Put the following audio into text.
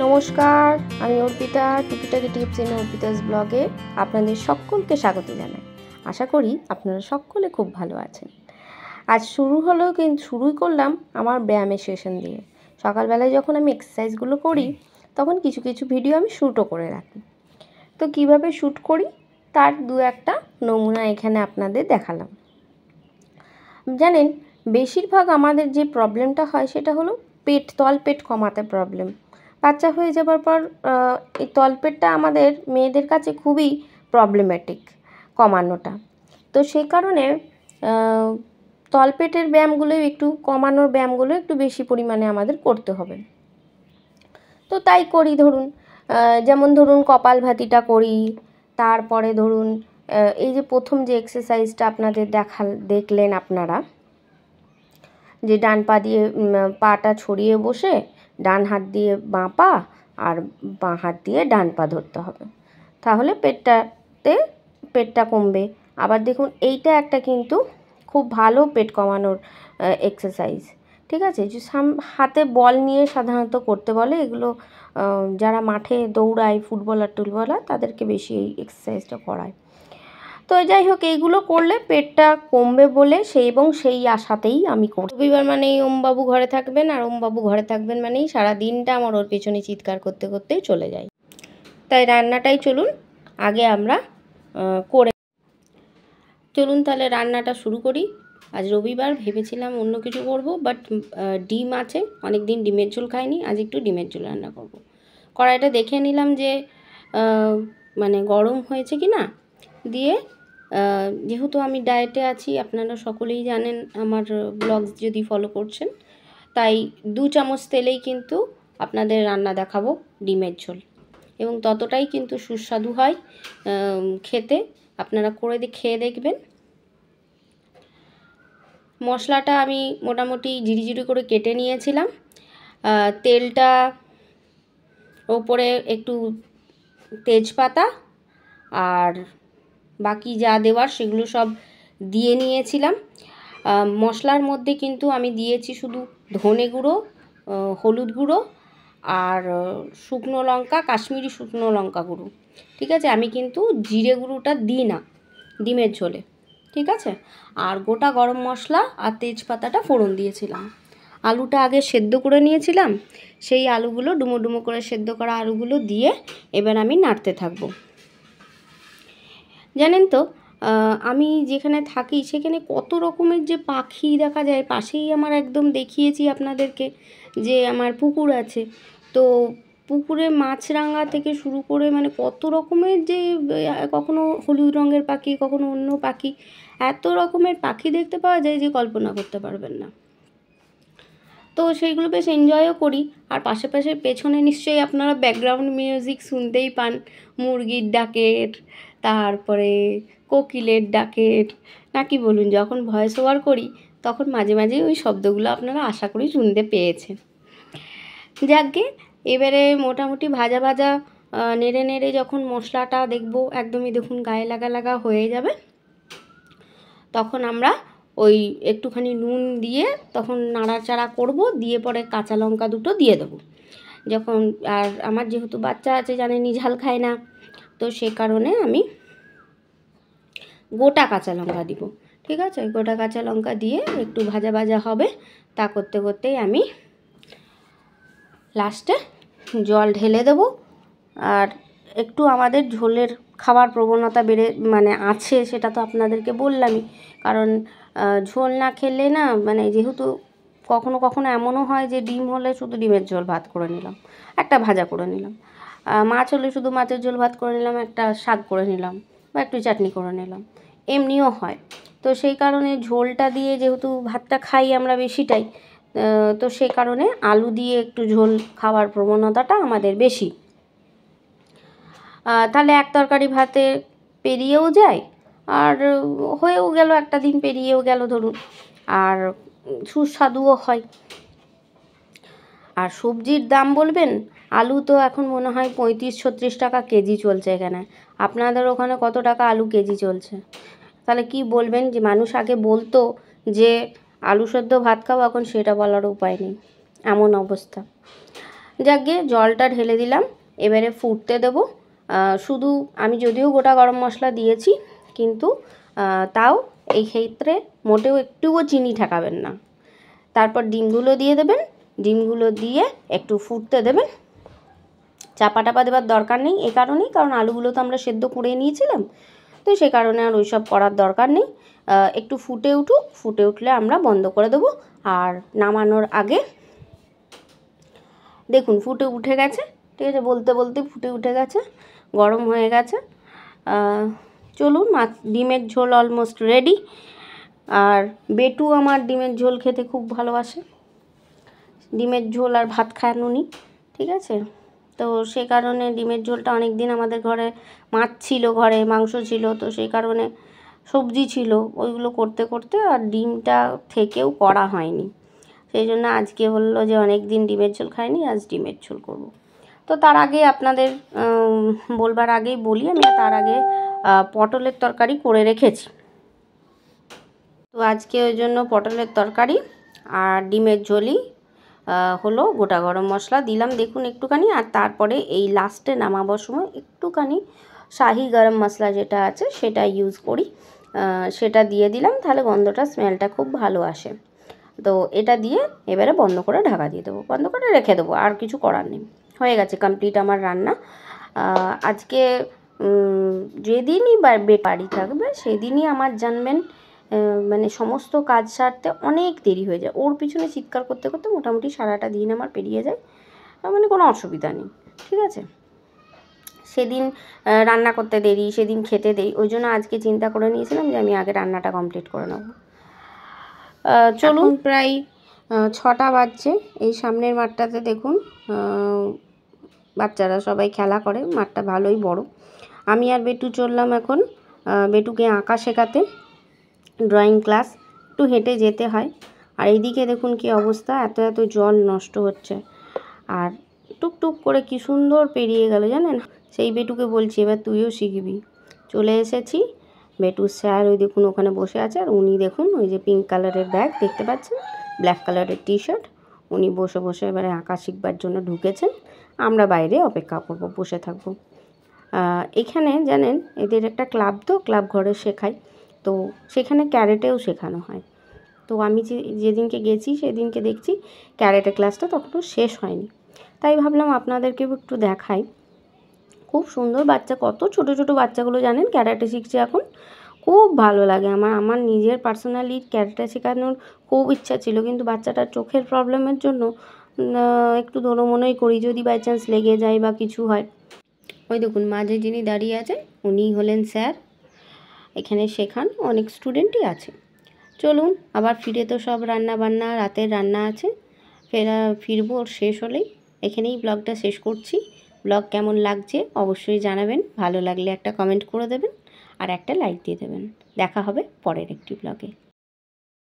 নমস্কার, আমি অর্পিতা, টুকিটাকি টিপস ইন অর্পিতাস ব্লগে আপনাদের সকলকে স্বাগত জানাই। আশা করি আপনারা সকলে খুব ভালো আছেন। আজ শুরুই করলাম আমার ব্যায়ামের সেশন দিয়ে। সকালবেলায় যখন আমি এক্সারসাইজগুলো করি তখন কিছু কিছু ভিডিও আমি শ্যুটও করে রাখি। তো কিভাবে শ্যুট করি তার দু একটা নমুনা এখানে আপনাদের দেখালাম। জানেন, বেশিরভাগ আমাদের যে প্রবলেমটা হয় সেটা হলো তলপেট কমাতে প্রবলেম। বাচ্চা হয়ে যাবার পর এই তলপেটটা আমাদের মেয়েদের কাছে খুবই প্রবলেম্যাটিক কমানোটা। তো সেই কারণে তলপেটের ব্যায়ামগুলো কমানোর ব্যায়ামগুলো একটু বেশি পরিমাণে আমাদের করতে হবে। তো তাই করি। যেমন কপালভাতিটা করি, তারপরে এই যে প্রথম যে এক্সারসাইজটা আপনাদের দেখলেন আপনারা, যে ডান পা দিয়ে পাটা ছড়িয়ে বসে ডান হাত দিয়ে বাঁ পা আর বাঁ হাত দিয়ে ডান পা ধরতে হবে, তাহলে পেটটা কমবে। আবার দেখুন, এইটা একটা কিন্তু খুব ভালো পেট কমানোর এক্সারসাইজ। ঠিক আছে, যে হাতে বল নিয়ে সাধারণত করতে বলে, এগুলো যারা মাঠে দৌড়ায়, ফুটবলার তাদেরকে বেশি এই এক্সারসাইজটা করায়। তো যাই হোক, এইগুলো করলে পেটটা কমবে বলে সেই আশাতেই আমি করি। রবিবার মানেই ওমবাবু ঘরে থাকবেন, আর ওমবাবু ঘরে থাকবেন মানেই সারা দিনটা আমার ওর পেছনে চিৎকার করতে করতেই চলে যায়। তাই রান্নাটাই আগে আমরা তাহলে রান্নাটা শুরু করি। আজ রবিবার, ভেবেছিলাম অন্য কিছু করব, বাট ডিম আছে, অনেক দিন ডিমের ঝোল খাইনি, আজ একটু ডিমের ঝোল রান্না করব। কড়াইটা দেখে নিলাম যে গরম হয়েছে কি না, দিয়ে যেহেতু আমি ডায়েটে আছি, আপনারা সকলেই জানেন আমার ব্লগস যদি ফলো করছেন, তাই 2 চামচ তেলেই কিন্তু আপনাদের রান্না দেখাবো ডিমের ঝোল, এবং ততটাই কিন্তু সুস্বাদু হয় খেতে। আপনারা খেয়ে দেখবেন। মশলাটা আমি মোটামুটি ঝিরিঝিরি করে কেটে নিয়েছিলাম। তেলটা ওপরে একটু তেজপাতা আর বাকি যা দেওয়ার সেগুলো সব দিয়ে নিয়েছিলাম। মশলার মধ্যে কিন্তু আমি দিয়েছি শুধু ধনে গুঁড়ো, হলুদ গুঁড়ো আর শুকনো লঙ্কা, কাশ্মীরি শুকনো লঙ্কা গুঁড়ো। ঠিক আছে, আমি কিন্তু জিরে গুঁড়োটা দিই না ডিমের ঝোলে। ঠিক আছে, আর গোটা গরম মশলা আর তেজপাতাটা ফোড়ন দিয়েছিলাম। আলুটা আগে সেদ্ধ করে নিয়েছিলাম, সেই আলুগুলো ডুমো ডুমো করে সেদ্ধ করা আলুগুলো দিয়ে এবার আমি নাড়তে থাকবো। জানেন তো, আমি যেখানে থাকি সেখানে কত রকমের যে পাখি দেখা যায়। পাশেই আমার একদম দেখিয়েছি আপনাদেরকে যে আমার পুকুর আছে, তো পুকুরে মাছরাঙা থেকে শুরু করে কত রকমের যে, কখনো হলুদ রঙের পাখি, কখনো অন্য পাখি, এত রকমের পাখি দেখতে পাওয়া যায় যে কল্পনা করতে পারবেন না। তো সেইগুলো বেশ এনজয়ও করি। আর পাশে পেছনে নিশ্চয়ই আপনারা ব্যাকগ্রাউন্ড মিউজিক শুনতেই পান, মুরগির ডাকের, তারপরে কোকিলের ডাকের, নাকি বলুন, যখন ভয়েস ওভার করি তখন মাঝে মাঝেই ওই শব্দগুলো আপনারা আশা করি শুনতে পেয়েছেন। যাকগে, এবারে মোটামুটি ভাজা নেড়ে নেড়ে যখন মশলাটা দেখবো একদমই দেখুন গায়ে লাগা হয়ে যাবে, তখন আমরা ওই একটুখানি নুন দিয়ে তখন নাড়াচাড়া করব, দিয়ে পরে কাঁচা লঙ্কা দুটো দিয়ে দেবো। আর আমার যেহেতু বাচ্চা আছে, জানেনই ঝাল খায় না, তো সে কারণে আমি গোটা কাঁচা লঙ্কা দিব। ঠিক আছে, গোটা কাঁচা লঙ্কা দিয়ে একটু ভাজা হবে। তা করতে করতেই আমি লাস্টে জল ঢেলে দেবো। আর একটু আমাদের ঝোলের খাবার প্রবণতা আছে, সেটা তো আপনাদেরকে বললামই। কারণ ঝোল না খেলে না, যেহেতু কখনো কখনো এমনও হয় যে ডিম হলে শুধু ডিমের ঝোল ভাত করে নিলাম, একটা ভাজা করে নিলাম, মাছ হলে শুধু মাছের ঝোল ভাত করে নিলাম, একটা শাক করে নিলাম বা একটু চাটনি করে নিলাম, এমনিও হয়। তো সেই কারণে ঝোলটা দিয়ে, যেহেতু ভাতটা খাই আমরা বেশিটাই, তো সেই কারণে আলু দিয়ে একটু ঝোল খাওয়ার প্রবণতাটা আমাদের বেশি। তাহলে এক তরকারি ভাতে পেরিয়েও যায়, আর হয়েও গেল, একটা দিন পেরিয়েও গেল ধরুন, আর সুস্বাদুও হয়। আর সবজির দাম বলবেন, আলু তো এখন মনে হয় 35-36 টাকা কেজি চলছে এখানে। আপনাদের ওখানে কত টাকা আলু কেজি চলছে? তাহলে কি বলবেন, যে মানুষ আগে বলতো যে আলু সেদ্ধ ভাত খাও, এখন সেটা বলার উপায় নেই, এমন অবস্থা। যাকে জলটা ঢেলে দিলাম, এবারে ফুটতে দেবো। শুধু আমি যদিও গোটা গরম মশলা দিয়েছি, কিন্তু তাও এই ক্ষেত্রে মোটেও একটুও চিনি ঠেকাবেন না। তারপর ডিমগুলো দিয়ে দেবেন, ডিমগুলো দিয়ে একটু ফুটতে দেবেন। চাপা টাপা দেওয়ার দরকার নেই, এই কারণেই কারণ আলুগুলো তো আমরা সেদ্ধ করে নিয়েছিলাম, তো সেই কারণে আর ওইসব করার দরকার নেই। একটু ফুটে উঠুক, ফুটে উঠলে আমরা বন্ধ করে দেবো। আর নামানোর আগে দেখুন ফুটে উঠে গেছে, ঠিক আছে, বলতে বলতে ফুটে উঠে গেছে, গরম হয়ে গেছে। চলুন, ডিমের ঝোল অলমোস্ট রেডি। আর বেটু আমার ডিমের ঝোল খেতে খুব ভালোবাসে, ডিমের ঝোল আর ভাত খায় উনি, ঠিক আছে। তো সেই কারণে ডিমের ঝোলটা অনেক দিন আমাদের ঘরে মাছ ছিল, ঘরে মাংস ছিল, তো সেই কারণে সবজি ছিল, ওইগুলো করতে করতে আর ডিমটা থেকেও করা হয়নি। সেই জন্য আজকে বললো যে অনেক দিন ডিমের ঝোল খাইনি, আজ ডিমের ঝোল করব। তো তার আগে আপনাদের বলবার আগেই বলি, আমি তার আগে পটলের তরকারি করে রেখেছি। তো আজকে ওই জন্য পটলের তরকারি আর ডিমের ঝোলই হলো। গোটা গরম মশলা দিলাম দেখুন একটুখানি, আর তারপরে এই লাস্টে নামাবার সময় একটুখানি শাহি গরম মশলা যেটা আছে সেটা ইউজ করি, সেটা দিয়ে দিলাম, তাহলে গন্ধটা স্মেলটা খুব ভালো আসে। তো এটা দিয়ে এবারে বন্ধ করে ঢাকা দিয়ে দেবো, বন্ধ করে রেখে দেবো, আর কিছু করার নেই। হয়ে গেছে কমপ্লিট আমার রান্না। আজকে যেদিনই বাড়ি থাকবে সেদিনই আমার জানবেন মানে সমস্ত কাজ সারতে অনেক দেরি হয়ে যায়। ওর পিছনে চিৎকার করতে করতে মোটামুটি সারাটা দিন আমার পেরিয়ে যায়, মানে কোনো অসুবিধা নেই, ঠিক আছে। সেদিন রান্না করতে দেরি, সেদিন খেতে দেরি, ওই জন্য আজকে চিন্তা করে নিয়েছিলাম যে আমি আগে রান্নাটা কমপ্লিট করে নেব। চলুন, প্রায় 6টা বাজছে। এই সামনের মাঠটাতে দেখুন বাচ্চারা সবাই খেলা করে, মাঠটা ভালোই বড়। আমি আর বেটু চললাম এখন বেটুকে আঁকা শেখাতে, ড্রয়িং ক্লাস, একটু হেঁটে যেতে হয়। আর এইদিকে দেখুন কি অবস্থা, এত এত জল নষ্ট হচ্ছে, আর টুকটুক করে কি সুন্দর পেরিয়ে গেল জানেন। সেই বেটুকে বলছি এবার তুইও শিখবি। চলে এসেছি, বেটুর স্যার ওই দেখুন ওখানে বসে আছে, আর উনি দেখুন ওই যে পিঙ্ক কালারের ব্যাগ দেখতে পাচ্ছেন, ব্ল্যাক কালারের টি শার্ট, উনি বসে বসে এবারে আঁকা শিখবার জন্য ঢুকেছেন। আমরা বাইরে অপেক্ষা করব, বসে থাকব। এখানে জানেন এদের একটা ক্লাব, তো ক্লাব ঘরে শেখায়, তো সেখানে ক্যারেটেও শেখানো হয়। তো আমি যেদিনকে গেছি সেদিনকে দেখছি ক্যারেটে ক্লাসটা তখনও শেষ হয়নি, তাই ভাবলাম আপনাদেরকেও একটু দেখাই। খুব সুন্দর বাচ্চা, কত ছোট ছোট বাচ্চাগুলো জানেন ক্যারাটে শিখছে এখন, খুব ভালো লাগে আমার নিজের পার্সোনালি ক্যারাটে শেখানোর খুব ইচ্ছা ছিল, কিন্তু বাচ্চাটার চোখের প্রবলেমের জন্য একটু দোনোমনোই করি, যদি বাই চান্স লেগে যায় বা কিছু হয়। ওই দেখুন মাঝে যিনি দাঁড়িয়ে আছেন উনিই হলেন স্যার, এখানে শেখান, অনেক স্টুডেন্টই আছে। চলুন আবার ফিরে, তো সব রান্না বান্না, রাতের রান্না আছে, ফিরবো শেষ হলেই। এখানেই ব্লগটা শেষ করছি। ব্লগ কেমন লাগছে অবশ্যই জানাবেন, ভালো লাগলে একটা কমেন্ট করে দেবেন আর একটা লাইক দিয়ে দেবেন। দেখা হবে পরের একটি ব্লগে।